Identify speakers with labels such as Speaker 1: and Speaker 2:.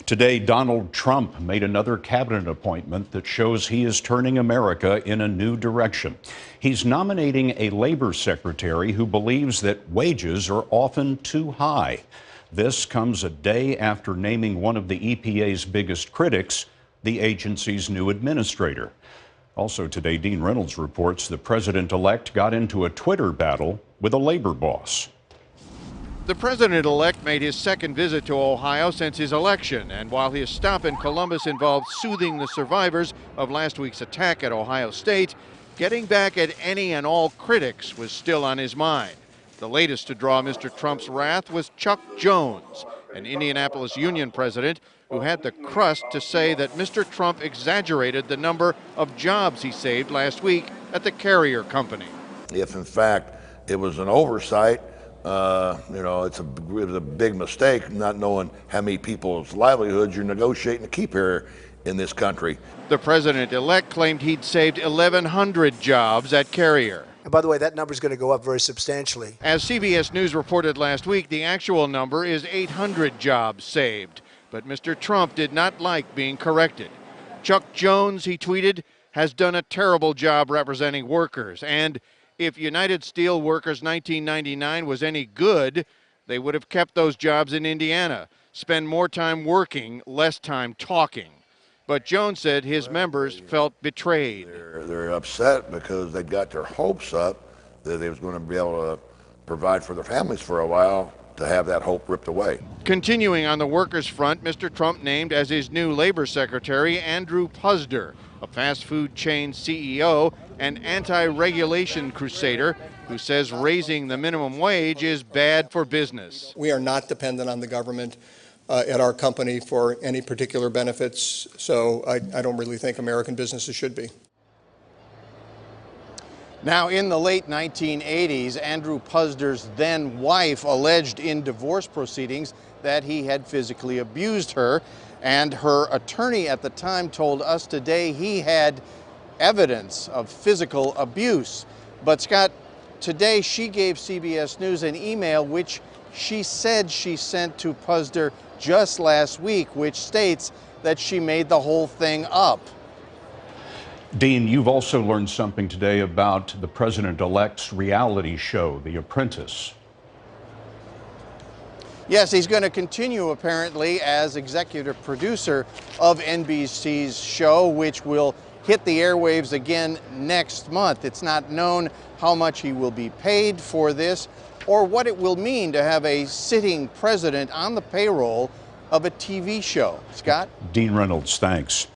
Speaker 1: Today, Donald Trump made another cabinet appointment that shows he is turning America in a new direction. He's nominating a labor secretary who believes that wages are often too high. This comes a day after naming one of the EPA's biggest critics the agency's new administrator. Also today, Dean Reynolds reports the president-elect got into a Twitter battle with a labor boss.
Speaker 2: The president-elect made his second visit to Ohio since his election, and while his stop in Columbus involved soothing the survivors of last week's attack at Ohio State, getting back at any and all critics was still on his mind. The latest to draw Mr. Trump's wrath was Chuck Jones, an Indianapolis union president who had the crust to say that Mr. Trump exaggerated the number of jobs he saved last week at the Carrier Company.
Speaker 3: If in fact it was an oversight, it was a big mistake not knowing how many people's livelihoods you're negotiating to keep here in this country.
Speaker 2: The president-elect claimed he'd saved 1,100 jobs at Carrier.
Speaker 4: And by the way, that number is going to go up very substantially.
Speaker 2: As CBS News reported last week, the actual number is 800 jobs saved. But Mr. Trump did not like being corrected. Chuck Jones, he tweeted, has done a terrible job representing workers. And if United Steel Workers 1999 was any good, they would have kept those jobs in Indiana, spend more time working, less time talking. But Jones said his members felt betrayed.
Speaker 3: They're upset because they got their hopes up that they was going to be able to provide for their families for a while, to have that hope ripped away.
Speaker 2: Continuing on the workers' front, Mr. Trump named as his new labor secretary Andy Puzder, a fast food chain CEO and anti-regulation crusader who says raising the minimum wage is bad for business.
Speaker 5: We are not dependent on the government at our company for any particular benefits, so I don't really think American businesses should be.
Speaker 2: Now, in the late 1980s, Andy Puzder's then wife alleged in divorce proceedings that he had physically abused her, and her attorney at the time told us today he had evidence of physical abuse. But Scott, today she gave CBS News an email which she said she sent to Puzder just last week, which states that she made the whole thing up.
Speaker 1: Dean, you've also learned something today about the president-elect's reality show, The Apprentice.
Speaker 2: Yes, he's going to continue apparently as executive producer of NBC's show, which will hit the airwaves again next month. It's not known how much he will be paid for this or what it will mean to have a sitting president on the payroll of a TV show. Scott?
Speaker 1: Dean Reynolds, thanks.